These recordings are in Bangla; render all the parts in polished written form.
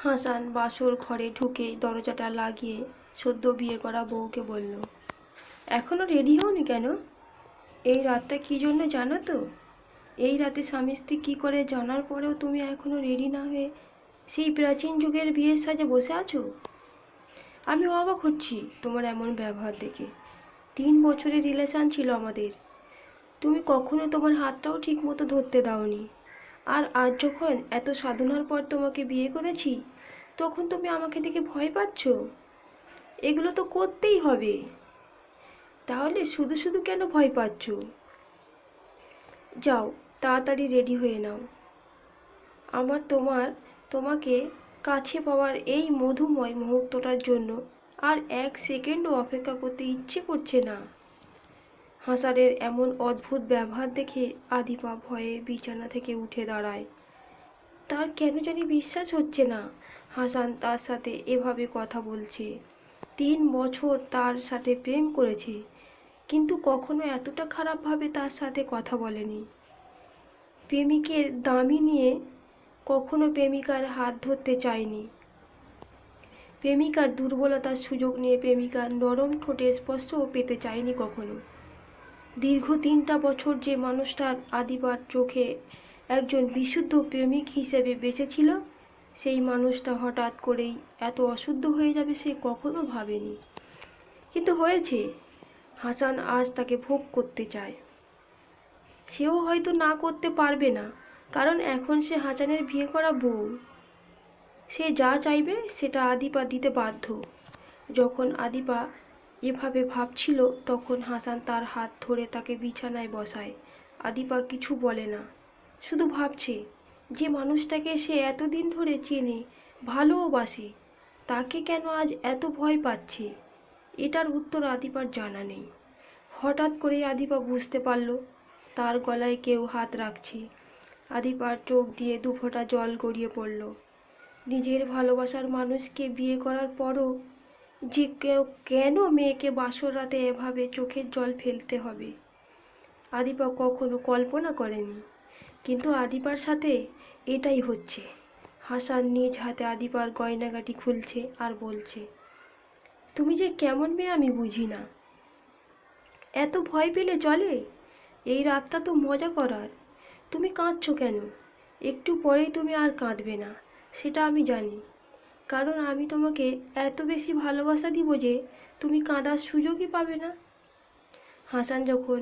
হাসান বাসর ঘরে ঢুকেই দরজাটা লাগিয়ে সদ্য বিয়ে করা বউকে বলল, এখনো রেডি হওনি কেন? এই রাতটা কি জন্য জানো তো? এই রাতে স্বামী স্ত্রী কী করে জানার পরেও তুমি এখনো রেডি না হয়ে সেই প্রাচীন যুগের বিয়ের সাজে বসে আছো। আমি অবাক হচ্ছি তোমার এমন ব্যবহার দেখে। 3 বছরের রিলেশন ছিল আমাদের, তুমি কখনো তোমার হাতটাও ঠিক মতো ধরতে দাওনি। আর আজ যখন এত সাধনার পর তোমাকে বিয়ে করেছি, তখন তুমি আমাকে দেখে ভয় পাচ্ছ? এগুলো তো করতেই হবে। তাহলে শুধু শুধু কেন ভয় পাচ্ছ? যাও, তাড়াতাড়ি রেডি হয়ে নাও। আমার তোমাকে কাছে পাওয়ার এই মধুময় মুহূর্তটার জন্য আর 1 সেকেন্ডও অপেক্ষা করতে ইচ্ছে করছে না। হাসানের এমন অদ্ভুত ব্যবহার দেখে আদিপা ভয়ে বিছানা থেকে উঠে দাঁড়ায়। তার কেন জানি বিশ্বাস হচ্ছে না হাসান তার সাথে এভাবে কথা বলছে। 3 বছর তার সাথে প্রেম করেছে, কিন্তু কখনো এতটা খারাপভাবে তার সাথে কথা বলেনি। প্রেমিকের দামি নিয়ে কখনো প্রেমিকার হাত ধরতে চায়নি। প্রেমিকার দুর্বলতার সুযোগ নিয়ে প্রেমিকার নরম ঠোঁটে স্পর্শও পেতে চায়নি কখনো। দীর্ঘ 3টা বছর যে মানুষটার আদিবার চোখে একজন বিশুদ্ধ প্রেমিক হিসেবে বেঁচেছিল, সেই মানুষটা হঠাৎ করেই এত অশুদ্ধ হয়ে যাবে সে কখনো ভাবেনি। কিন্তু হয়েছে। হাসান আজ তাকে ভোগ করতে চায়। সেও হয়তো না করতে পারবে না, কারণ এখন সে হাসানের বিয়ে করা বউ। সে যা চাইবে সেটা আদিপা দিতে বাধ্য। যখন আদিপা এভাবে ভাবছিল, তখন হাসান তার হাত ধরে তাকে বিছানায় বসায়। আদিপা কিছু বলে না, শুধু ভাবছে যে মানুষটাকে সে এতদিন ধরে চেনে, ভালোবাসে, তাকে কেন আজ এত ভয় পাচ্ছে। এটার উত্তর আদিপার জানা নেই। হঠাৎ করে আদিপা বুঝতে পারল তার গলায় কেউ হাত রাখছে। আদিপার চোখ দিয়ে দুফোঁটা জল গড়িয়ে পড়ল। নিজের ভালোবাসার মানুষকে বিয়ে করার পরও যে কেন মেয়েকে বাসর রাতে এভাবে চোখের জল ফেলতে হবে, আদিপা কখনো কল্পনা করেনি। কিন্তু আদিপার সাথে এটাই হচ্ছে। হাসান নিজ হাতে আদিপার গয়নাগাটি খুলছে আর বলছে, তুমি যে কেমন মেয়ে আমি বুঝি না। এত ভয় পেলে চলে? এই রাতটা তো মজা করার। তুমি কাঁদছো কেন? একটু পরেই তুমি আর কাঁদবে না, সেটা আমি জানি। কারণ আমি তোমাকে এত বেশি ভালোবাসা দিব যে তুমি কাঁদার সুযোগই পাবে না। হাসান যখন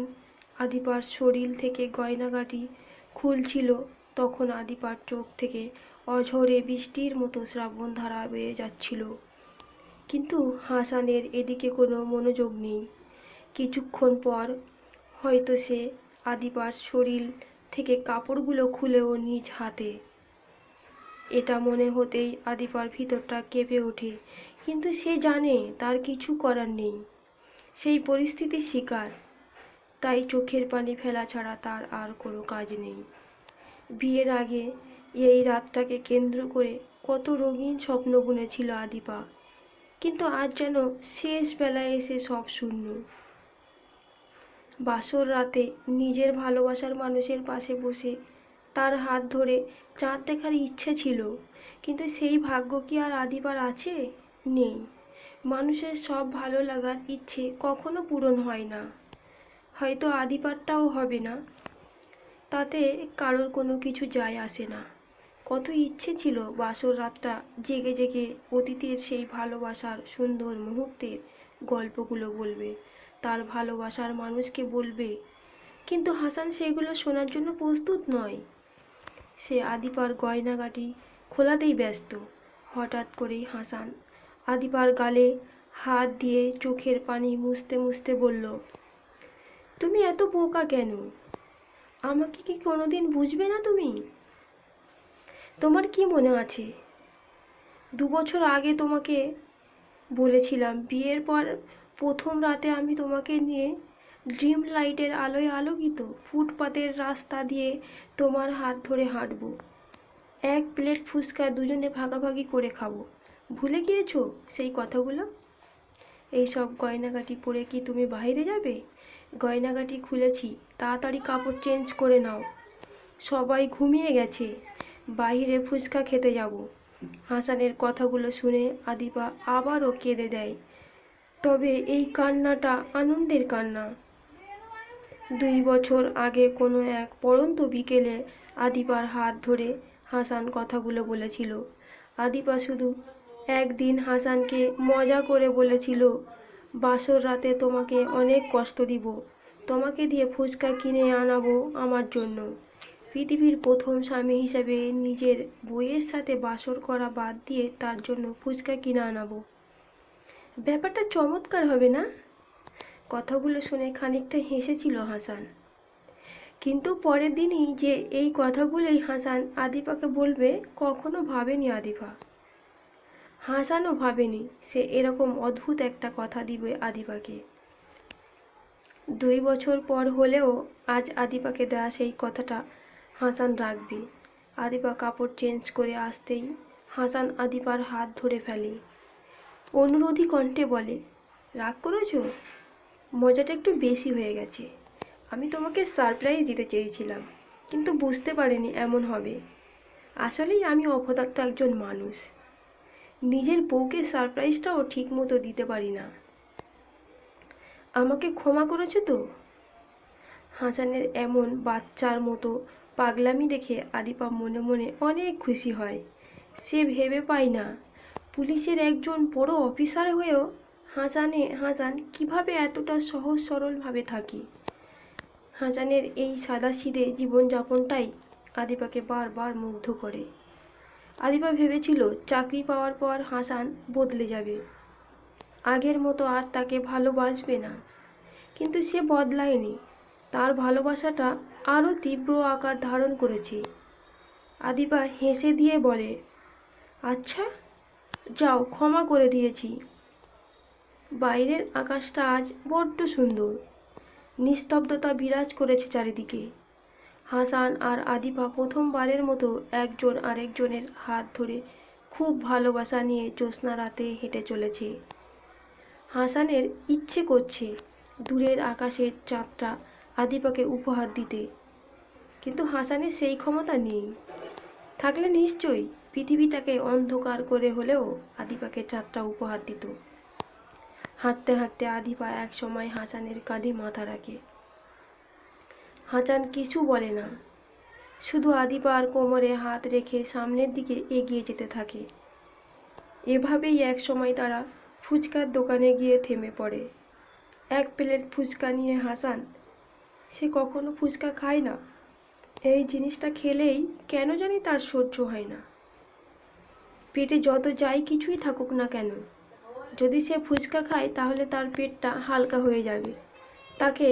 আদিপার শরীর থেকে গয়নাগাটি খুলছিল, তখন আদিপার চোখ থেকে অঝরে বৃষ্টির মতো শ্রাবণধারা বেয়ে যাচ্ছিল। কিন্তু হাসানের এদিকে কোনো মনোযোগ নেই। কিছুক্ষণ পর হয়তো সে আদিপার শরীর থেকে কাপড়গুলো খুলেও নিজ হাতে। এটা মনে হতেই আদিপার ভিতরটা কেঁপে ওঠে, কিন্তু সে জানে তার কিছু করার নেই। সেই পরিস্থিতির শিকার, তাই চোখের পানি ফেলা ছাড়া তার আর কোনো কাজ নেই। বিয়ের আগে এই রাতটাকে কেন্দ্র করে কত রঙিন স্বপ্ন বুনেছিল আদিপা, কিন্তু আজ যেন শেষ বেলায় এসে সব শূন্য। বাসর রাতে নিজের ভালোবাসার মানুষের পাশে বসে তার হাত ধরে চাঁদ দেখার ইচ্ছে ছিল, কিন্তু সেই ভাগ্য কি আর আদিবার আছে? নেই। মানুষের সব ভালো লাগার ইচ্ছে কখনো পূরণ হয় না। হয়তো আদিবারটাও হবে না, তাতে কারোর কোনো কিছু যায় আসে না। কত ইচ্ছে ছিল বাসর রাতটা জেগে জেগে অতীতের সেই ভালোবাসার সুন্দর মুহূর্তের গল্পগুলো বলবে, তার ভালোবাসার মানুষকে বলবে। কিন্তু হাসান সেগুলো শোনার জন্য প্রস্তুত নয়। সে আদিপার গয়নাগাটি খোলাতেই ব্যস্ত। হঠাৎ করেই হাসান আদিপার গালে হাত দিয়ে চোখের পানি মুছতে মুছতে বলল, তুমি এত বোকা কেন? আমাকে কি কোনোদিন বুঝবে না তুমি? তোমার কি মনে আছে 2 বছর আগে তোমাকে বলেছিলাম বিয়ের পর প্রথম রাতে আমি তোমাকে নিয়ে ড্রিম লাইটের আলোয় আলোকিত ফুটপাতের রাস্তা দিয়ে তোমার হাত ধরে হাঁটবো, 1 প্লেট ফুচকা দুজনে ভাগাভাগি করে খাবো। ভুলে গিয়েছো সেই কথাগুলো? এইসব গয়নাগাটি পরে কি তুমি বাইরে যাবে? গয়নাগাটি খুলেছি, তাড়াতাড়ি কাপড় চেঞ্জ করে নাও। সবাই ঘুমিয়ে গেছে, বাইরে ফুচকা খেতে যাব। হাসানের কথাগুলো শুনে আদিপা আবারও কেঁদে দেয়, তবে এই কান্নাটা আনন্দের কান্না। 2 বছর আগে কোনো এক পড়ন্ত বিকেলে আদিপার হাত ধরে হাসান কথাগুলো বলেছিল। আদিপা শুধু একদিন হাসানকে মজা করে বলেছিল, বাসর রাতে তোমাকে অনেক কষ্ট দিব, তোমাকে দিয়ে ফুচকা কিনে আনাবো আমার জন্য। পৃথিবীর প্রথম স্বামী হিসাবে নিজের বউয়ের সাথে বাসর করা বাদ দিয়ে তার জন্য ফুচকা কিনে আনাবো। ব্যাপারটা চমৎকার হবে না? কথাগুলো শুনে খানিকটা হেসেছিল হাসান। কিন্তু পরের দিনই যে এই কথাগুলোই হাসান আদিপাকে বলবে কখনো ভাবেনি আদিপা। হাসানও ভাবেনি সে এরকম অদ্ভুত একটা কথা দিবে আদিপাকে। 2 বছর পর হলেও আজ আদিপাকে দেওয়া সেই কথাটা হাসান রাখবে। আদিপা কাপড় চেঞ্জ করে আসতেই হাসান আদিপার হাত ধরে ফেলে। অনুরোধী কণ্ঠে বলে, রাগ করেছো? মজাটা একটু বেশি হয়ে গেছে। আমি তোমাকে সারপ্রাইজ দিতে চেয়েছিলাম, কিন্তু বুঝতে পারিনি এমন হবে। আসলেই আমি অপদার্থ একজন মানুষ, নিজের বউকে সারপ্রাইজটাও ঠিক মতো দিতে পারি না। আমাকে ক্ষমা করেছো তো? হাসানের এমন বাচ্চার মতো পাগলামি দেখে আদিপা মনে মনে অনেক খুশি হয়। সে ভেবে পায় না পুলিশের একজন বড় অফিসার হয়েও হাসান কিভাবে এতটা সহজ সরলভাবে থাকে। হাসানের এই সাদাসিধে জীবনযাপনটাই আদিপাকে বারবার মুগ্ধ করে। আদিপা ভেবেছিল চাকরি পাওয়ার পর হাসান বদলে যাবে, আগের মতো আর তাকে ভালোবাসবে না। কিন্তু সে বদলায়নি, তার ভালোবাসাটা আরও তীব্র আকার ধারণ করেছে। আদিপা হেসে দিয়ে বলে, আচ্ছা যাও, ক্ষমা করে দিয়েছি। বাইরের আকাশটা আজ বড্ড সুন্দর, নিস্তব্ধতা বিরাজ করেছে চারিদিকে। হাসান আর আদিপা প্রথমবারের মতো একজন আরেকজনের হাত ধরে খুব ভালোবাসা নিয়ে জ্যোৎস্না রাতে হেঁটে চলেছে। হাসানের ইচ্ছে করছে দূরের আকাশের চাঁদটা আদিপাকে উপহার দিতে, কিন্তু হাসানের সেই ক্ষমতা নেই। থাকলে নিশ্চয়ই পৃথিবীটাকে অন্ধকার করে হলেও আদিপাকে চাঁদটা উপহার দিত। হাঁটতে হাঁটতে আদিপা এক সময় হাসানের কাঁধে মাথা রাখে। হাসান কিছু বলে না, শুধু আদিপার কোমরে হাত রেখে সামনের দিকে এগিয়ে যেতে থাকে। এভাবেই এক সময় তারা ফুচকার দোকানে গিয়ে থেমে পড়ে। 1 প্লেট ফুচকা নিয়ে হাসান, সে কখনো ফুচকা খায় না, এই জিনিসটা খেলেই কেন জানি তার সহ্য হয় না। পেটে যত যাই কিছুই থাকুক না কেন, যদি সে ফুচকা খায় তাহলে তার পেটটা হালকা হয়ে যাবে। তাকে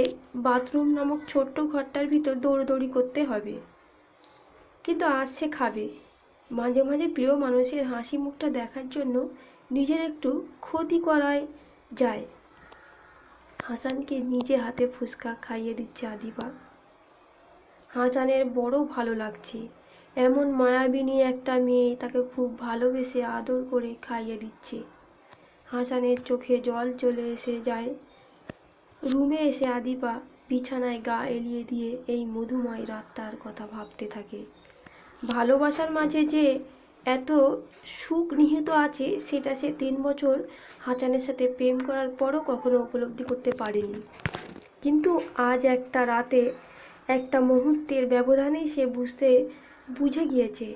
বাথরুম নামক ছোট্ট ঘরটার ভিতর দৌড়দৌড়ি করতে হবে। কিন্তু আজ সে খাবে। মাঝে মাঝে প্রিয় মানুষের হাসি মুখটা দেখার জন্য নিজের একটু ক্ষতি করাই যায়। হাসানকে নিজে হাতে ফুচকা খাইয়ে দিচ্ছে আদিপা। হাসানের বড় ভালো লাগছে, এমন মায়াবিনী একটা মেয়ে তাকে খুব ভালোবেসে আদর করে খাইয়ে দিচ্ছে। হাসানের চোখে জল চলে এসে যায়। রুমে এসে আদিপা বিছানায় গা এলিয়ে দিয়ে এই মধুময় রাতটার কথা ভাবতে থাকে। ভালোবাসার মাঝে যে এত সুখ নিহিত আছে সেটা সে 3 বছর হাসানের সাথে প্রেম করার পরও কখনো উপলব্ধি করতে পারেনি। কিন্তু আজ একটা রাতে, একটা মুহূর্তের ব্যবধানেই সে বুঝে গিয়েছে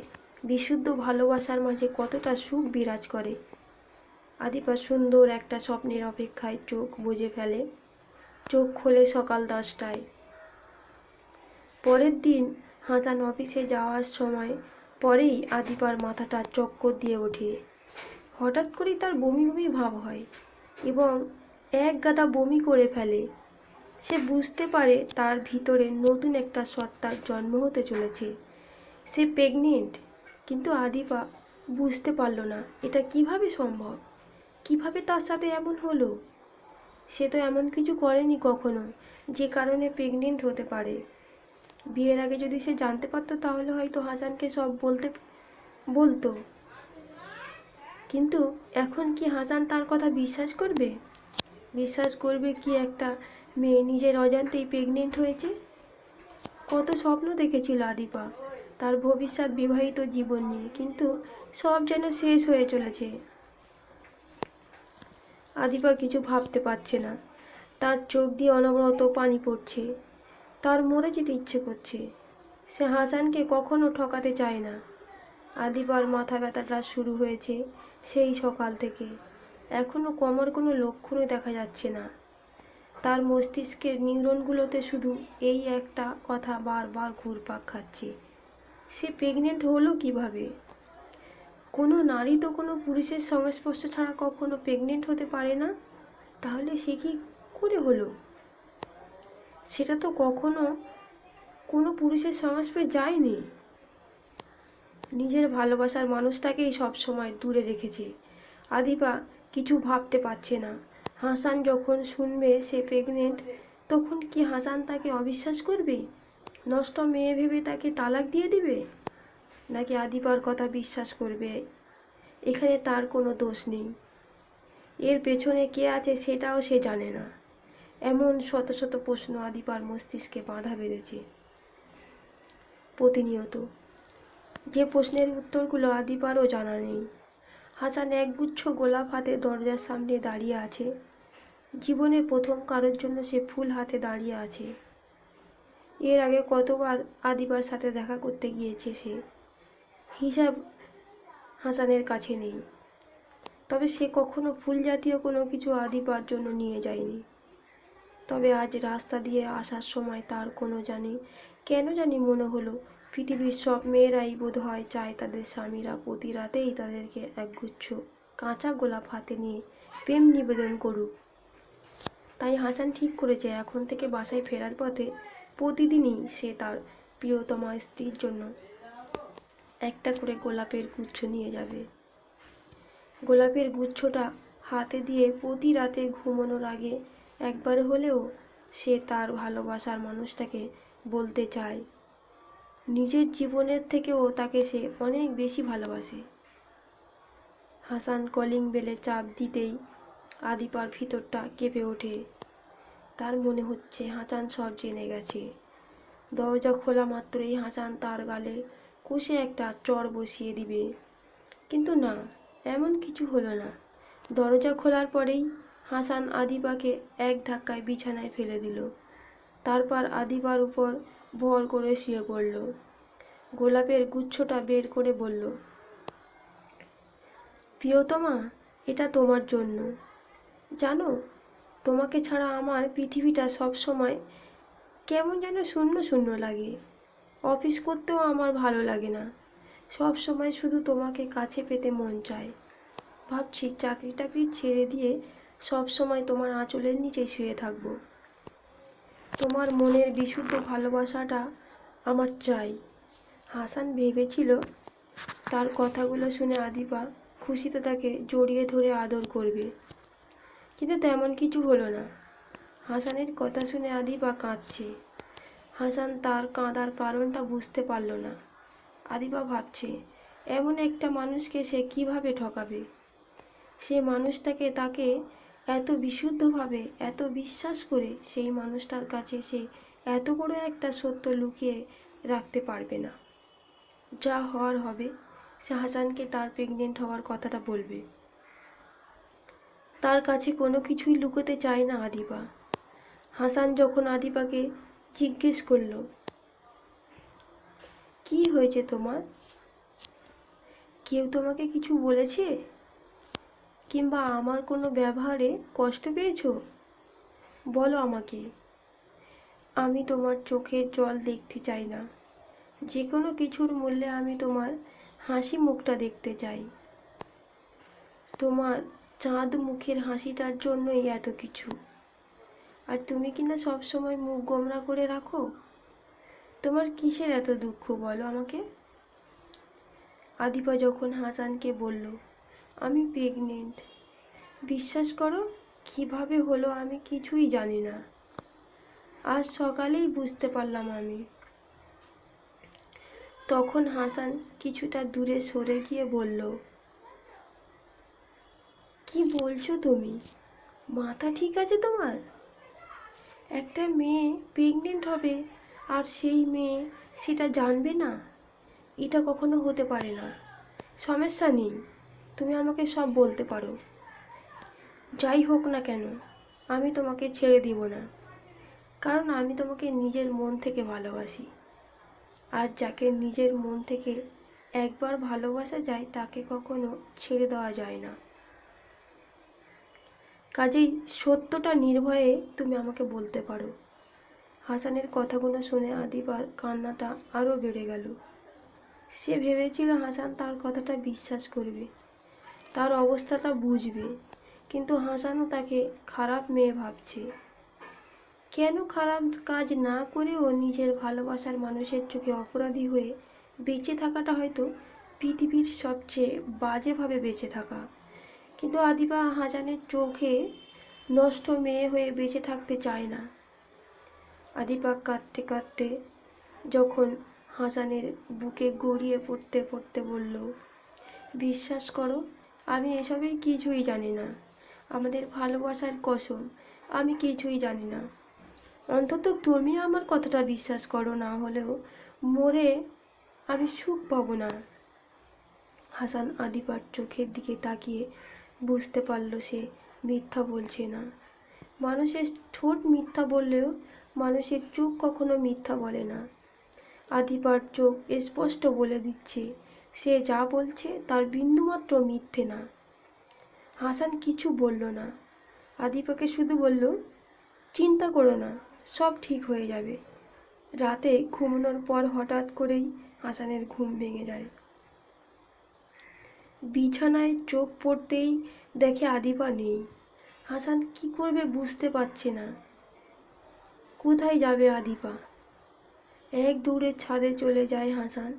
বিশুদ্ধ ভালোবাসার মাঝে কতটা সুখ বিরাজ করে। আদিপা সুন্দর একটা স্বপ্নের অপেক্ষায় চোখ বুজে ফেলে। চোখ খোলে সকাল 10টায়। পরের দিন হাসান অফিসে যাওয়ার সময় পরেই আদিপার মাথাটা চক্কর দিয়ে ওঠে। হঠাৎ করেই তার বমি বমি ভাব হয় এবং এক গাদা বমি করে ফেলে। সে বুঝতে পারে তার ভিতরে নতুন একটা সত্তার জন্ম হতে চলেছে। সে প্রেগনেন্ট, কিন্তু আদিপা বুঝতে পারল না এটা কিভাবে সম্ভব, কিভাবে তার সাথে এমন হলো। সে তো এমন কিছু করেনি কখনো যে কারণে প্রেগনেন্ট হতে পারে। বিয়ের আগে যদি সে জানতে পারতো তাহলে হয়তো হাসানকে সব বলতো। কিন্তু এখন কি হাসান তার কথা বিশ্বাস করবে? বিশ্বাস করবে কি একটা মেয়ে নিজের অজান্তেই প্রেগনেন্ট হয়েছে? কত স্বপ্ন দেখেছিল আদিপা, তার ভবিষ্যৎ বিবাহিত জীবন নিয়ে, কিন্তু সব যেন শেষ হয়ে চলেছে। আদিবা কিছু ভাবতে পারছে না। তার চোখ দিয়ে অনবরত পানি পড়ছে। তার মরে যেতে ইচ্ছে করছে। সে হাসানকে কখনো ঠকাতে চায় না। আদিবার মাথা ব্যথাটা শুরু হয়েছে সেই সকাল থেকে। এখনো কমার কোনো লক্ষণই দেখা যাচ্ছে না। তার মস্তিষ্কের নিউরনগুলোতে শুধু এই একটা কথা বারবার ঘুরপাক খাচ্ছে, সে প্রেগনেন্ট হলো কিভাবে? কোনো নারী তো কোনো পুরুষের সংস্পর্শ ছাড়া কখনো প্রেগনেন্ট হতে পারে না। তাহলে সে কি করে হলো? সেটা তো কখনো কোনো পুরুষের সংস্পর্শে যায়নি। নিজের ভালোবাসার মানুষটাকেই সবসময় দূরে রেখেছে। আদিবা কিছু ভাবতে পারছে না। হাসান যখন শুনবে সে প্রেগনেন্ট, তখন কি হাসান তাকে অবিশ্বাস করবে? নষ্ট মেয়ে ভেবে তাকে তালাক দিয়ে দিবে? নাকি আদিবার কথা বিশ্বাস করবে? এখানে তার কোনো দোষ নেই। এর পেছনে কে আছে সেটাও সে জানে না। এমন শত শত প্রশ্ন আদিবার মস্তিষ্কে বাধা বেঁধেছে প্রতিনিয়ত, যে প্রশ্নের উত্তরগুলো আদিবারও জানা নেই। হাসান একগুচ্ছ গোলাপ হাতে দরজার সামনে দাঁড়িয়ে আছে। জীবনে প্রথম কারোর জন্য সে ফুল হাতে দাঁড়িয়ে আছে। এর আগে কতবার আদিবার সাথে দেখা করতে গিয়েছে সে, হিসাব হাসানের কাছে নেই। তবে সে কখনো ফুল জাতীয় কোনো কিছু আদিবার জন্য নিয়ে যায়নি। তবে আজ রাস্তা দিয়ে আসার সময় তার কেন জানি মনে হলো পৃথিবীর সব মেয়েরাই বোধহয় চায় তাদের স্বামীরা প্রতি রাতেই তাদেরকে একগুচ্ছ কাঁচা গোলাপ হাতে নিয়ে প্রেম নিবেদন করুক। তাই হাসান ঠিক করেছে এখন থেকে বাসায় ফেরার পথে প্রতিদিনই সে তার প্রিয়তমা স্ত্রীর জন্য একটা করে গোলাপের গুচ্ছ নিয়ে যাবে। গোলাপের গুচ্ছটা হাতে দিয়ে প্রতি রাতে ঘুমানোর আগে একবার হলেও সে তার ভালোবাসার মানুষটাকে বলতে চায় নিজের জীবনের থেকেও তাকে সে অনেক বেশি ভালোবাসে। হাসান কলিং বেলে চাপ দিতেই আদিপার ভিতরটা কেঁপে ওঠে। তার মনে হচ্ছে হাসান সব জেনে গেছে। দরজা খোলা মাত্রই হাসান তার গালে কষে একটা চড় বসিয়ে দিবে, কিন্তু না, এমন কিছু হলো না। দরজা খোলার পরেই হাসান আদিবাকে এক ধাক্কায় বিছানায় ফেলে দিল। তারপর আদিবার উপর ভর করে শুয়ে পড়ল। গোলাপের গুচ্ছটা বের করে বলল, প্রিয়তমা, এটা তোমার জন্য। জানো, তোমাকে ছাড়া আমার পৃথিবীটা সব সময় কেমন যেন শূন্য শূন্য লাগে। অফিস করতেও আমার ভালো লাগে না। সব সময় শুধু তোমাকে কাছে পেতে মন চায়। ভাবছি চাকরি টাকরি ছেড়ে দিয়ে সব সময় তোমার আঁচলের নিচে শুয়ে থাকবো। তোমার মনের বিশুদ্ধ ভালোবাসাটা আমার চাই। হাসান ভেবেছিল তার কথাগুলো শুনে আদিবা খুশিতে তাকে জড়িয়ে ধরে আদর করবে, কিন্তু তেমন কিছু হলো না। হাসানের কথা শুনে আদিবা কাঁদছে। হাসান তার কাঁদার কারণটা বুঝতে পারল না। আদিবা ভাবছে এমন একটা মানুষকে সে কিভাবে ঠকাবে। সে মানুষটাকে তাকে এত বিশুদ্ধভাবে এত বিশ্বাস করে সেই মানুষটার কাছে সে এত বড় একটা সত্য লুকিয়ে রাখতে পারবে না। যা হওয়ার হবে, সে হাসানকে তার প্রেগনেন্ট হওয়ার কথাটা বলবে। তার কাছে কোনো কিছুই লুকোতে চায় না আদিবা। হাসান যখন আদিবাকে জিজ্ঞেস করল, কি হয়েছে তোমার? কেউ তোমাকে কিছু বলেছে, কিংবা আমার কোনো ব্যবহারে কষ্ট পেয়েছো? বলো আমাকে। আমি তোমার চোখের জল দেখতে চাই না। যে কোনো কিছুর মূল্যে আমি তোমার হাসি মুখটা দেখতে চাই। তোমার চাঁদ মুখের হাসিটার জন্যই এত কিছু। আর তুমি কিনা সবসময় মুখ গোমরা করে রাখো। তোমার কিসের এত দুঃখ বলো আমাকে? আদিবা যখন হাসানকে বলল, আমি প্রেগনেন্ট, বিশ্বাস করো কিভাবে হলো আমি কিছুই জানি না। আজ সকালেই বুঝতে পারলাম আমি। তখন হাসান কিছুটা দূরে সরে গিয়ে বলল, কি বলছো তুমি? মাথা ঠিক আছে তোমার? একটা মেয়ে প্রেগনেন্ট হবে আর সেই মেয়ে সেটা জানবে না? এটা কখনো হতে পারে না। সমস্যা নেই, তুমি আমাকে সব বলতে পারো। যাই হোক না কেন, আমি তোমাকে ছেড়ে দিব না, কারণ আমি তোমাকে নিজের মন থেকে ভালোবাসি। আর যাকে নিজের মন থেকে একবার ভালোবাসা যায় তাকে কখনো ছেড়ে দেওয়া যায় না। কাজেই সত্যটা নির্ভয়ে তুমি আমাকে বলতে পারো। হাসানের কথাগুলো শুনে আদিবার কান্নাটা আরও বেড়ে গেল। সে ভেবেছিল হাসান তার কথাটা বিশ্বাস করবে, তার অবস্থাটা বুঝবে, কিন্তু হাসানও তাকে খারাপ মেয়ে ভাবছে। কেন খারাপ কাজ না করেও নিজের ভালোবাসার মানুষের চোখে অপরাধী হয়ে বেঁচে থাকাটা হয়তো পৃথিবীর সবচেয়ে বাজেভাবে বেঁচে থাকা। কিন্তু আদিবা হাসানের চোখে নষ্ট মেয়ে হয়ে বেঁচে থাকতে চায় না। আদিবা কাঁদতে কাঁদতে যখন হাসানের বুকে গড়িয়ে পড়তে পড়তে বলল, বিশ্বাস করো, আমি এসবের কিছুই জানি না। আমাদের ভালোবাসার কসম, আমি কিছুই জানি না। অন্তত তুমি আমার কথাটা বিশ্বাস করো, না হলেও মরে আমি সুখ পাবো না। হাসান আদিবার চোখের দিকে তাকিয়ে বুঝতে পারল সে মিথ্যা বলছে না। মানুষের ঠোঁট মিথ্যা বললেও মানুষের চোখ কখনো মিথ্যা বলে না। আদিবার চোখ স্পষ্ট বলে দিচ্ছে সে যা বলছে তার বিন্দুমাত্র মিথ্যে না। হাসান কিছু বলল না, আদিবাকে শুধু বলল, চিন্তা করো না, সব ঠিক হয়ে যাবে। রাতে ঘুমানোর পর হঠাৎ করেই হাসানের ঘুম ভেঙে যায়। বিছানায় চোখ পড়তেই দেখে আদিবা নেই। হাসান কি করবে বুঝতে পারছে না। কোথায় যাবে আদিবা? এক দৌড়ে ছাদে চলে যায় হাসান।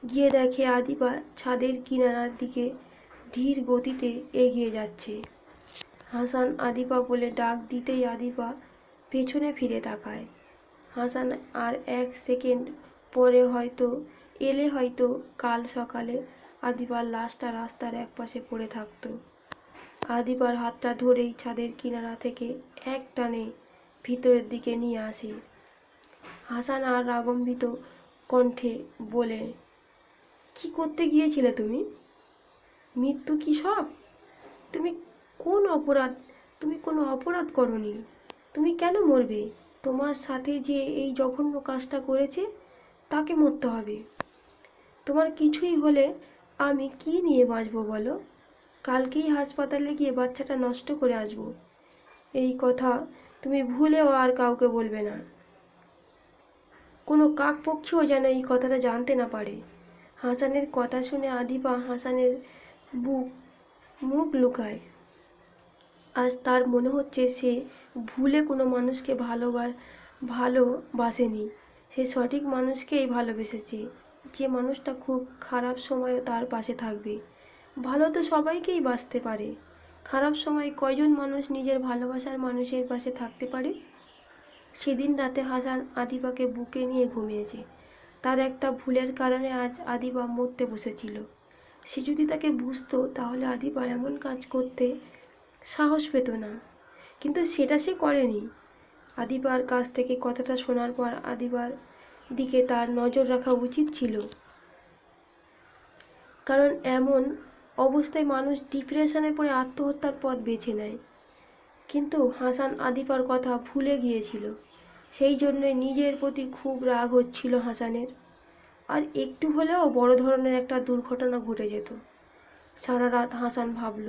গিয়ে দেখে আদিবা ছাদের কিনারার দিকে ধীর গতিতে এগিয়ে যাচ্ছে। হাসান আদিবা বলে ডাক দিতেই আদিবা পেছনে ফিরে তাকায়। হাসান আর এক সেকেন্ড পরে হয়তো এলে হয়তো কাল সকালে আদিবার লাশটা রাস্তার একপাশে পড়ে থাকতো। আদিবার হাতটা ধরেই ছাদের কিনারা থেকে এক টানে ভিতরের দিকে নিয়ে আসে। হাসান আর রাগম্বিত কণ্ঠে বলে, কি করতে গিয়েছিলে তুমি? মৃত্যু কি সব? তুমি কোন অপরাধ তুমি কোনো অপরাধ করনি। তুমি কেন মরবে? তোমার সাথে যে এই জঘন্য কাজটা করেছে তাকে মরতে হবে। তোমার কিছুই হলে আমি কি নিয়ে বাঁচবো বলো? কালকেই হাসপাতালে গিয়ে বাচ্চাটা নষ্ট করে আসবো। এই কথা তুমি ভুলেও আর কাউকে বলবে না। কোনো কাকপক্ষীও যেন এই কথাটা জানতে না পারে। হাসানের কথা শুনে আদিবা হাসানের বুক মুখ লুকায়। আজ তার মনে হচ্ছে সে ভুলে কোনো মানুষকে ভালোবাসেনি। সে সঠিক মানুষকেই ভালোবেসেছে, যে মানুষটা খুব খারাপ সময়ও তার পাশে থাকবে। ভালো তো সবাইকেই বাসতে পারে, খারাপ সময় কয়জন মানুষ নিজের ভালোবাসার মানুষের পাশে থাকতে পারে? সেদিন রাতে হাসান আদিবাকে বুকে নিয়ে ঘুমিয়েছে। তার একটা ভুলের কারণে আজ আদিবা মরতে বসেছিল। সে যদি তাকে বুঝতো তাহলে আদিবা এমন কাজ করতে সাহস পেত না, কিন্তু সেটা সে করেনি। আদিবার কাছ থেকে কথাটা শোনার পর আদিবার দিকে তার নজর রাখা উচিত ছিল, কারণ এমন অবস্থায় মানুষ ডিপ্রেশনে পড়ে আত্মহত্যার পথ বেছে নেয়। কিন্তু হাসান আদিবার কথা ভুলে গিয়েছিল, সেই জন্য নিজের প্রতি খুব রাগ হচ্ছিল হাসানের। আর একটু হলেও বড় ধরনের একটা দুর্ঘটনা ঘটে যেত। সারা রাত হাসান ভাবল,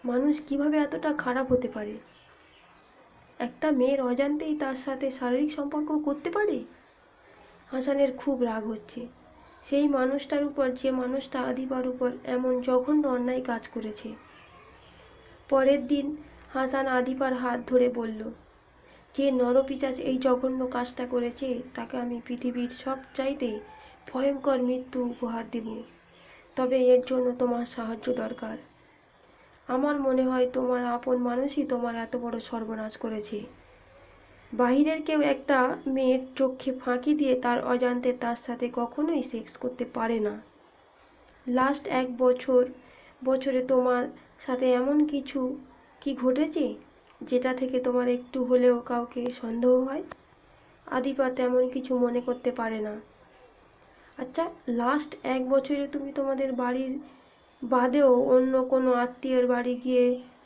মানুষ কিভাবে এতটা খারাপ হতে পারে? একটা মেয়ের অজান্তেই তার সাথে শারীরিক সম্পর্ক করতে পারে। হাসানের খুব রাগ হচ্ছে সেই মানুষটার উপর, যে মানুষটা আদিবার উপর এমন জঘন্য অন্যায় কাজ করেছে। পরের দিন হাসান আদিবার হাত ধরে বলল, যে নরপিশাচ এই জঘন্য কাজটা করেছে তাকে আমি পৃথিবীর সবচাইতে ভয়ঙ্কর মৃত্যু উপহার দেব। তবে এর জন্য তোমার সাহায্য দরকার। আমার মনে হয় তোমার আপন মানুষই তোমার এত বড় সর্বনাশ করেছে। বাহিরের কেউ একটা মেয়ের চোখে ফাঁকি দিয়ে তার অজান্তে তার সাথে কখনোই সেক্স করতে পারে না। লাস্ট এক বছরে তোমার সাথে এমন কিছু কি ঘটেছে যেটা থেকে তোমার একটু হলেও কাউকে সন্দেহ হয়? আদিবা তেমন কিছু মনে করতে পারে না। আচ্ছা, লাস্ট 1 বছরে তুমি তোমাদের বাড়ির বাদেও অন্য কোনো আত্মীয়ের বাড়ি গিয়ে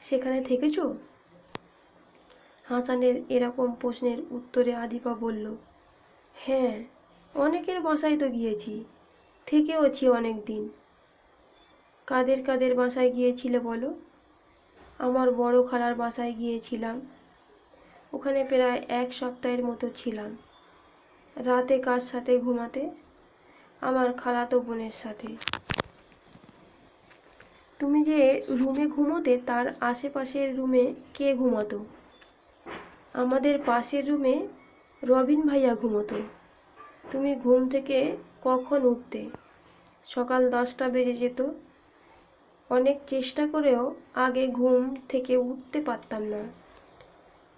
সেখানে থেকেছো? হাসানের এরকম প্রশ্নের উত্তরে আদিপা বলল, হ্যাঁ, অনেকের বাসায় তো গিয়েছি, থেকেওছি অনেক দিন। কাদের কাদের বাসায় গিয়েছিলে বলো? আমার বড় খালার বাসায় গিয়েছিলাম, ওখানে প্রায় 1 সপ্তাহের মতো ছিলাম। রাতে কার সাথে ঘুমাতে? আমার খালাতো বোনের সাথে। তুমি যে রুমে ঘুমোতে তার আশেপাশের রুমে কে ঘুমাতো? আমাদের পাশের রুমে রবিন ভাইয়া ঘুমোতো। তুমি ঘুম থেকে কখন উঠতে? সকাল 10টা বেজে যেত। অনেক চেষ্টা করেও আগে ঘুম থেকে উঠতে পারতাম না।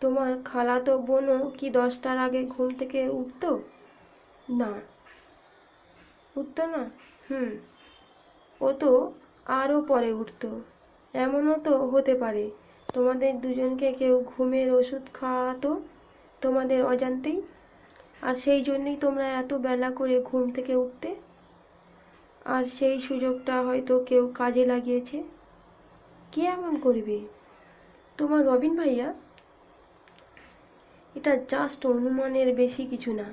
তোমার খালাতো বোনও কি 10টার আগে ঘুম থেকে উঠতো? না, উঠতো না। ও তো আরও পরে উঠতো। এমনও তো হতে পারে তোমাদের দুজনকে কেউ ঘুমের ওষুধ খাওয়াতো তোমাদের অজান্তেই, আর সেই জন্যই তোমরা এত বেলা করে ঘুম থেকে উঠতে। আর সেই সুযোগটা হয়তো কেউ কাজে লাগিয়েছে। কে এমন করবে? তোমার রবিন ভাইয়া? এটা জাস্ট অনুমানের, বেশি কিছু না।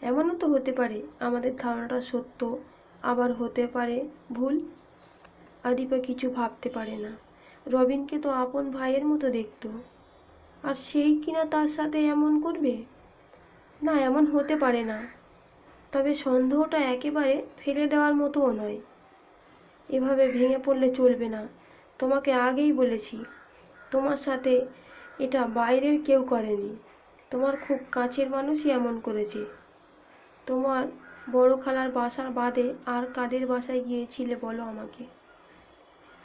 এমনও তো হতে পারে আমাদের ধারণাটা সত্য, আবার হতে পারে ভুল। আদিপা কিছু ভাবতে পারে না। রবিনকে তো আপন ভাইয়ের মতো দেখতো, আর সেই কিনা তার সাথে এমন করবে? না, এমন হতে পারে না। তবে সন্দেহটা একেবারে ফেলে দেওয়ার মতোও নয়। এভাবে ভেঙে পড়লে চলবে না। তোমাকে আগেই বলেছি, তোমার সাথে এটা বাইরের কেউ করেনি। তোমার খুব কাছের মানুষই এমন করেছে। তোমার বড় খালার বাসার বাদে আর কাদের বাসায় গিয়েছিলে বলো আমাকে?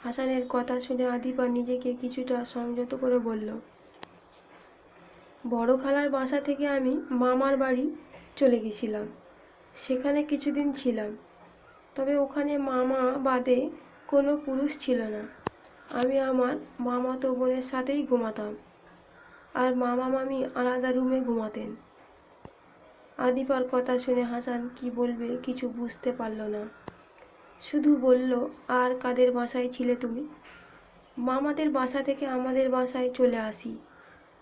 হাসানের কথা শুনে আদিপা নিজেকে কিছুটা সংযত করে বলল, বড় খালার বাসা থেকে আমি মামার বাড়ি চলে গেছিলাম। সেখানে কিছুদিন ছিলাম। তবে ওখানে মামা বাদে কোনো পুরুষ ছিল না। আমি আমার মামাতো বোনের সাথেই ঘুমাতাম, আর মামা মামি আলাদা রুমে ঘুমাতেন। আদিপার কথা শুনে হাসান কি বলবে কিছু বুঝতে পারল না। শুধু বলল, আর কাদের বাসায় ছিলে তুমি? মামাদের বাসা থেকে আমাদের বাসায় চলে আসি।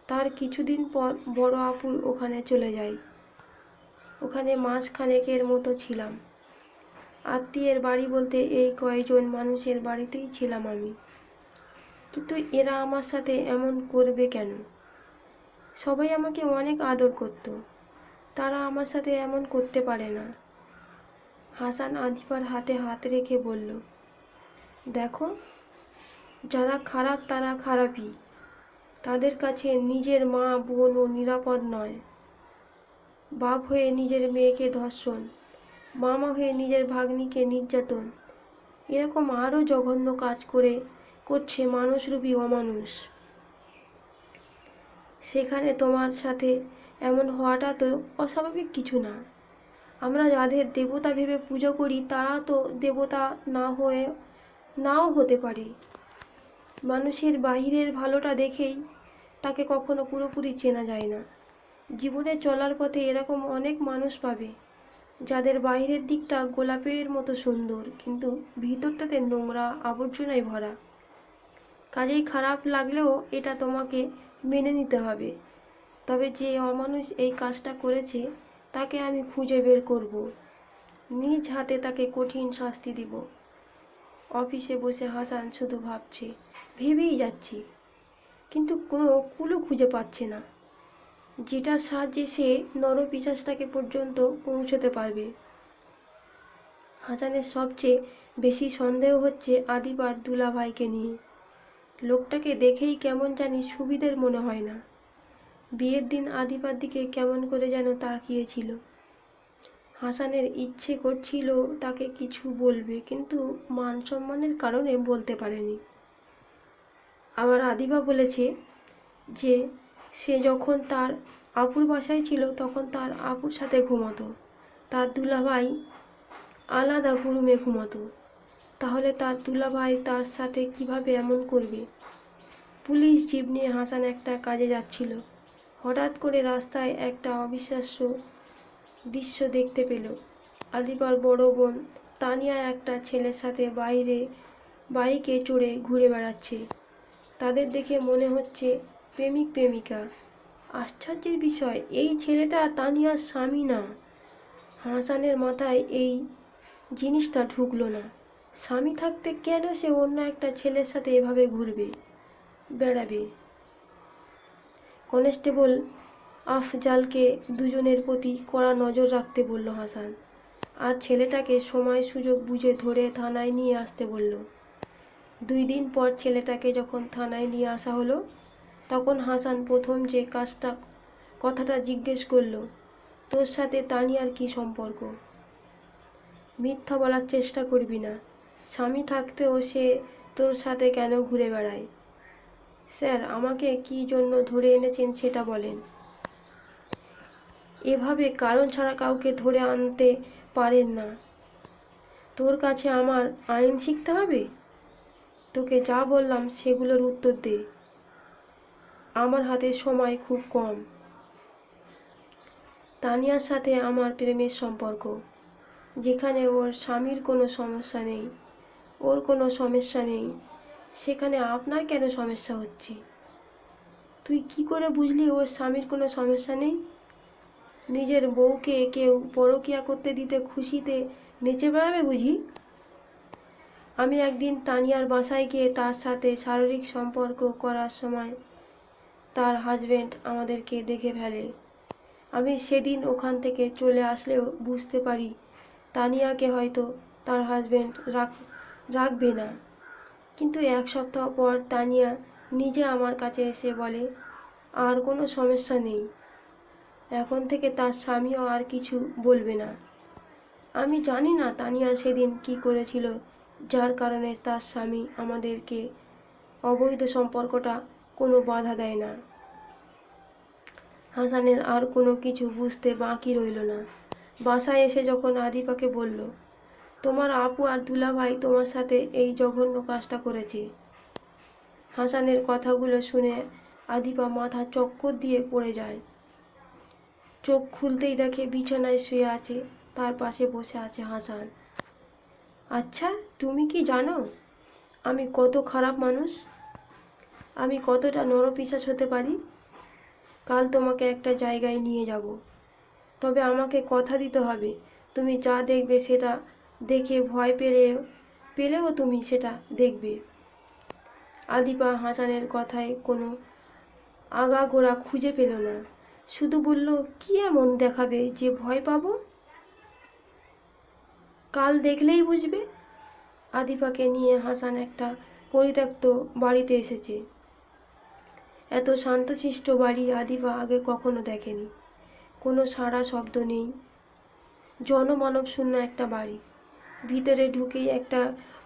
তার কিছুদিন পর বড় আপুর ওখানে চলে যাই। ওখানে মাস খানেকের মতো ছিলাম। আত্মীয়ের বাড়ি বলতে এই কয়েকজন মানুষের বাড়িতেই ছিলাম আমি। কিন্তু এরা আমার সাথে এমন করবে কেন? সবাই আমাকে অনেক আদর করত। তারা আমার সাথে এমন করতে পারে না। হাসান আদিপার হাতে হাত রেখে বলল, দেখো, যারা খারাপ তারা খারাপই। তাদের কাছে নিজের মা বোনও নিরাপদ নয়। বাপ হয়ে নিজের মেয়েকে ধর্ষণ, মামা হয়ে নিজের ভাগ্নিকে নির্যাতন, এরকম আরও জঘন্য কাজ করছে মানুষরূপী অমানুষ। সেখানে তোমার সাথে এমন হওয়াটা তো অস্বাভাবিক কিছু না। আমরা যাদের দেবতা ভেবে পুজো করি তারা তো দেবতা নাও হতে পারে। মানুষের বাহিরের ভালোটা দেখেই তাকে কখনো পুরোপুরি চেনা যায় না। জীবনে চলার পথে এরকম অনেক মানুষ পাবে যাদের বাইরের দিকটা গোলাপের মতো সুন্দর, কিন্তু ভিতরটাতে নোংরা আবর্জনায় ভরা। কাজেই খারাপ লাগলেও এটা তোমাকে মেনে নিতে হবে। তবে যে অমানুষ এই কাজটা করেছে তাকে আমি খুঁজে বের করব। নিজ হাতে তাকে কঠিন শাস্তি দিব। অফিসে বসে হাসান শুধু ভাবছে, ভেবেই যাচ্ছে, কিন্তু কোনো কুলও খুঁজে পাচ্ছে না যেটার সাহায্যে সে নরপিশাচটাকে পর্যন্ত পৌঁছতে পারবে। হাসানের সবচেয়ে বেশি সন্দেহ হচ্ছে আদিবার দুলাভাইকে নিয়ে। লোকটাকে দেখেই কেমন জানি সুবিধের মনে হয় না। বিয়ের দিন আদিবার দিকে কেমন করে যেন তাকিয়েছিল। হাসানের ইচ্ছে করছিল তাকে কিছু বলবে, কিন্তু মান সম্মানের কারণে বলতে পারেনি। আবার আদিবা বলেছে যে সে যখন তার আপুর বাসায় ছিল তখন তার আপুর সাথে ঘুমোতো, তার দুলাভাই আলাদা রুমে ঘুমোতো। তাহলে তার দুলাভাই তার সাথে কিভাবে এমন করবে? পুলিশ জিপ নিয়ে হাসান একটা কাজে যাচ্ছিল। হঠাৎ করে রাস্তায় একটা অবিশ্বাস্য দৃশ্য দেখতে পেল। আদিবার বড় বোন তানিয়া একটা ছেলের সাথে বাইকে চড়ে ঘুরে বেড়াচ্ছে। তাদের দেখে মনে হচ্ছে প্রেমিক প্রেমিকা। আশ্চর্যের বিষয়, এই ছেলেটা তানিয়ার স্বামী না। হাসানের মাথায় এই জিনিসটা ঢুকলো না। স্বামী থাকতে কেন সে অন্য একটা ছেলের সাথে এভাবে ঘুরবে বেড়াবে? কনস্টেবল আফজালকে দুজনের প্রতি কড়া নজর রাখতে বলল হাসান, আর ছেলেটাকে সময় সুযোগ বুঝে ধরে থানায় নিয়ে আসতে বলল। 2 দিন পর ছেলেটাকে যখন থানায় নিয়ে আসা হলো, তখন হাসান প্রথম যে কথাটা জিজ্ঞেস করলো, তোর সাথে তানিয়ার কি সম্পর্ক? মিথ্যা বলার চেষ্টা করবি না। স্বামী থাকতেও সে তোর সাথে কেন ঘুরে বেড়ায়? স্যার, আমাকে কি জন্য ধরে এনেছেন সেটা বলেন। এভাবে কারণ ছাড়া কাউকে ধরে আনতে পারেন না। তোর কাছে আমার আইন শিখতে হবে? তোকে যা বললাম সেগুলোর উত্তর দে। আমার হাতে সময় খুব কম। তানিয়ার সাথে আমার প্রেমের সম্পর্ক। যেখানে ওর স্বামীর কোনো সমস্যা নেই, ওর কোনো সমস্যা নেই, সেখানে আপনার কেন সমস্যা হচ্ছে? তুই কি করে বুঝলি ওর স্বামীর কোনো সমস্যা নেই? নিজের বউকে কেউ পরকিয়া করতে দিতে খুশিতে নেচে বেড়াবে বুঝি? আমি একদিন তানিয়ার বাসায় গিয়ে তার সাথে শারীরিক সম্পর্ক করার সময় তার হাজবেন্ড আমাদেরকে দেখে ফেলে। আমি সেদিন ওখান থেকে চলে আসলেও বুঝতে পারি তানিয়াকে হয়তো তার হাজবেন্ড রাখবে না। কিন্তু 1 সপ্তাহ পর তানিয়া নিজে আমার কাছে এসে বলে আর কোনো সমস্যা নেই, এখন থেকে তার স্বামীও আর কিছু বলবে না। আমি জানি না তানিয়া সেদিন কি করেছিল যার কারণে তার স্বামী আমাদেরকে অবৈধ সম্পর্কটা কোনো বাধা দেয় না। হাসানের আর কোনো কিছু বুঝতে বাকি রইল না। বাসায় এসে যখন আদিপাকে বলল, তোমার আপু আর দুলাভাই তোমার সাথে এই জঘন্য কাজটা করেছে। হাসানের কথাগুলো শুনে আদিপা মাথা চক্কর দিয়ে পড়ে যায়। চোখ খুলতেই দেখে বিছানায় শুয়ে আছে, তার পাশে বসে আছে হাসান। আচ্ছা, তুমি কি জানো আমি কত খারাপ মানুষ? আমি কতটা নরপিশাচ হতে পারি? কাল তোমাকে একটা জায়গায় নিয়ে যাব, তবে আমাকে কথা দিতে হবে তুমি যা দেখবে সেটা দেখে ভয় পেলেও তুমি সেটা দেখবে। আদিপা হাসানের কথায় কোনো আগাগোড়া খুঁজে পেল না, শুধু বলল, কি এমন দেখাবে যে ভয় পাবো? কাল দেখলেই বুঝবে। আদিপাকে নিয়ে হাসান একটা পরিত্যক্ত বাড়িতে এসেছে। এত শান্তশিষ্ট বাড়ি আদিপা আগে কখনো দেখেনি। কোনো সাড়া শব্দ নেই, জনমানব শূন্য একটা বাড়ি। ভিতরে ঢুকেই একটা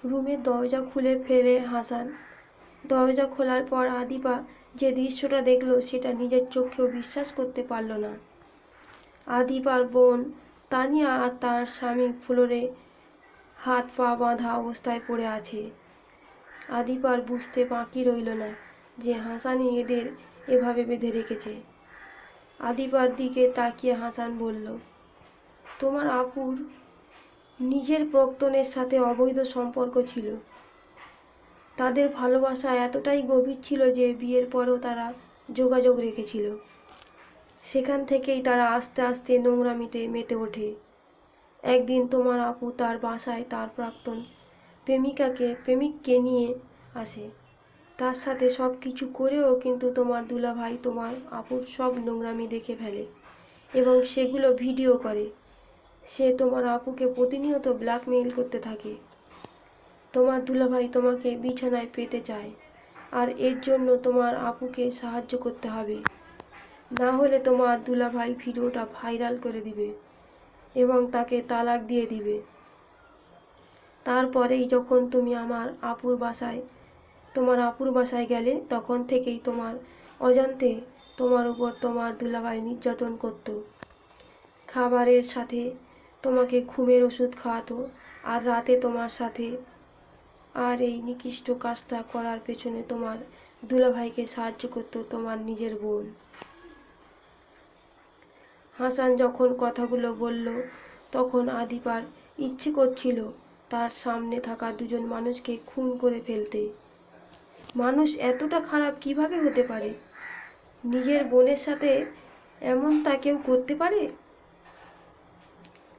রুমের দরজা খুলে ফেলে হাসান। দরজা খোলার পর আদিপা যে দৃশ্যটা দেখলো সেটা নিজের চোখেও বিশ্বাস করতে পারল না। আদিপার বোন তানিয়া আর তার স্বামী ফ্লোরে হাত পা বাঁধা অবস্থায় পড়ে আছে। আদিপার বুঝতে বাকি রইল না যে হাসানই এদের এভাবে বেঁধে রেখেছে। আদিপার দিকে তাকিয়ে হাসান বলল, তোমার আপুর নিজের প্রাক্তনের সাথে অবৈধ সম্পর্ক ছিল। তাদের ভালোবাসা এতটাই গভীর ছিল যে বিয়ের পরও তারা যোগাযোগ রেখেছিল। সেখান থেকেই তারা আস্তে আস্তে নোংরামিতে মেতে ওঠে। একদিন তোমার আপু তার বাসায় তার প্রাক্তন প্রেমিককে নিয়ে আসে। তার সাথে সব কিছু করেও কিন্তু তোমার দুলাভাই তোমার আপুর সব নোংরামি দেখে ফেলে এবং সেগুলো ভিডিও করে। সে তোমার আপুকে প্রতিনিয়ত ব্ল্যাকমেইল করতে থাকে। তোমার দুলাভাই তোমাকে বিছানায় পেতে চায়, আর এর জন্য তোমার আপুকে সাহায্য করতে হবে, না হলে তোমার দুলাভাই ভিডিওটা ভাইরাল করে দিবে এবং তাকে তালাক দিয়ে দিবে। তারপরেই যখন তুমি তোমার আপুর বাসায় গেলে, তখন থেকেই তোমার অজান্তে তোমার উপর তোমার দুলাভাই নির্যাতন করত। খাবারের সাথে তোমাকে ঘুমের ওষুধ খাওয়াতো আর রাতে তোমার সাথে। আর এই নিকৃষ্ট কাজটা করার পেছনে তোমার দুলাভাইকে সাহায্য করত তোমার নিজের বোন। হাসান যখন কথাগুলো বলল তখন আদিপার ইচ্ছে করছিল তার সামনে থাকা দুজন মানুষকে খুন করে ফেলতে। মানুষ এতটা খারাপ কিভাবে হতে পারে? নিজের বোনের সাথে এমনটা কেউ করতে পারে?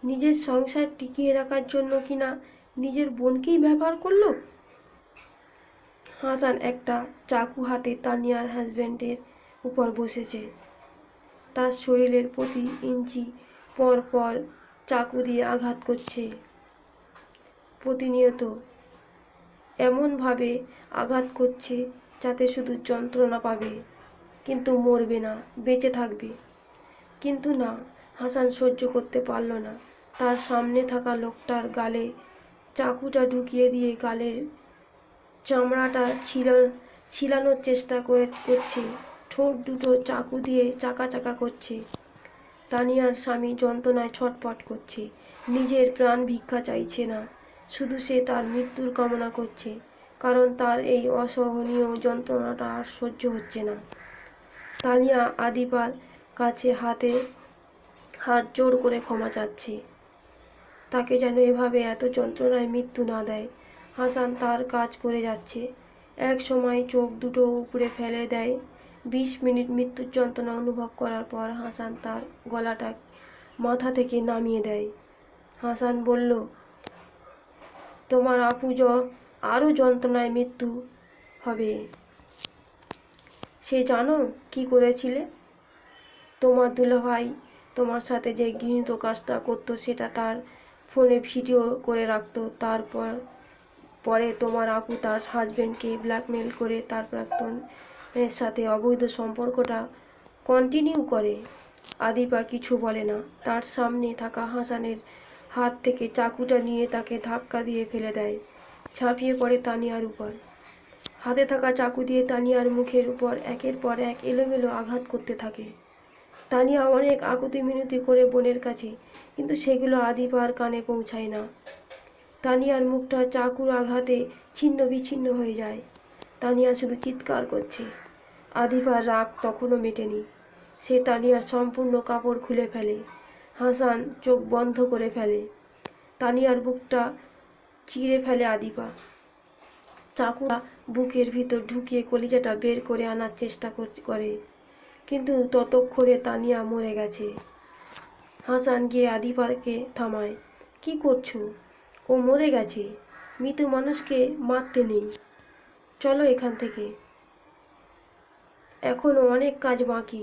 নিজের সংসার টিকিয়ে রাখার জন্য কিনা নিজের বোনকেই ব্যবহার করলো। হাসান একটা চাকু হাতে তানিয়ার হাজবেন্ডের উপর বসেছে। তার শরীরের প্রতি ইঞ্চি পর পর চাকু দিয়ে আঘাত করছে। প্রতিনিয়ত এমনভাবে আঘাত করছে যাতে শুধু যন্ত্রণা পাবে, কিন্তু মরবে না, বেঁচে থাকবে। কিন্তু না, হাসান সহ্য করতে পারল না। তার সামনে থাকা লোকটার গালে চাকুটা ঢুকিয়ে দিয়ে গালের চামড়াটা ছিলানোর চেষ্টা করছে। ঠোঁট দুটো চাকু দিয়ে চাকা চাকা করছে। তানিয়ার স্বামী যন্ত্রণায় ছটফট করছে। নিজের প্রাণ ভিক্ষা চাইছে না, শুধু সে তার মৃত্যুর কামনা করছে, কারণ তার এই অসহনীয় যন্ত্রণাটা আর সহ্য হচ্ছে না। তানিয়া আদিপার কাছে হাত জোড় করে ক্ষমা চাচ্ছে। তাকে যেন এভাবে এত যন্ত্রণায় মৃত্যু না দেয়। হাসান তার কাজ করে যাচ্ছে। এক সময় চোখ দুটো উপরে ফেলে দেয়। 20 মিনিট মৃত্যুর যন্ত্রণা অনুভব করার পর হাসান তার গলাটা মাথা থেকে নামিয়ে দেয়। হাসান বলল, তোমার আপু আরও যন্ত্রণায় মৃত্যু হবে। সে জানো কি করেছিলে? তোমার দুলাভাই তোমার সাথে যে ঘৃণিত কাজটা করতো সেটা তার ফোনে ভিডিও করে রাখতো। পরে তোমার আপু তার হাজবেন্ডকে ব্ল্যাকমেল করে তার প্রাক্তনের সাথে অবৈধ সম্পর্কটা কন্টিনিউ করে। আদিপা কিছু বলে না। তার সামনে থাকা হাসানের হাত থেকে চাকুটা নিয়ে তাকে ধাক্কা দিয়ে ফেলে দেয়। ঝাঁপিয়ে পড়ে তানিয়ার উপর। হাতে থাকা চাকু দিয়ে তানিয়ার মুখের উপর একের পর এক এলোমেলো আঘাত করতে থাকে। তানিয়া অনেক আকুতি মিনতি করে বোনের কাছে, কিন্তু সেগুলো আদিপার কানে পৌঁছায় না। তানিয়ার মুখটা চাকুর আঘাতে ছিন্ন বিচ্ছিন্ন হয়ে যায়। তানিয়া শুধু চিৎকার করছে। আদিপার রাগ তখনও মেটেনি। সে তানিয়ার সম্পূর্ণ কাপড় খুলে ফেলে। হাসান চোখ বন্ধ করে ফেলে। তানিয়ার বুকটা চিরে ফেলে আদিপা। চাকুটা বুকের ভিতর ঢুকিয়ে কলিজাটা বের করে আনার চেষ্টা করে, কিন্তু ততক্ষণে তানিয়া মরে গেছে। হাসান গিয়ে আদিপাকে থামায়। কি করছো? ও মরে গেছে। মৃত মানুষকে মারতে নেই। চলো এখান থেকে, এখনো অনেক কাজ বাকি।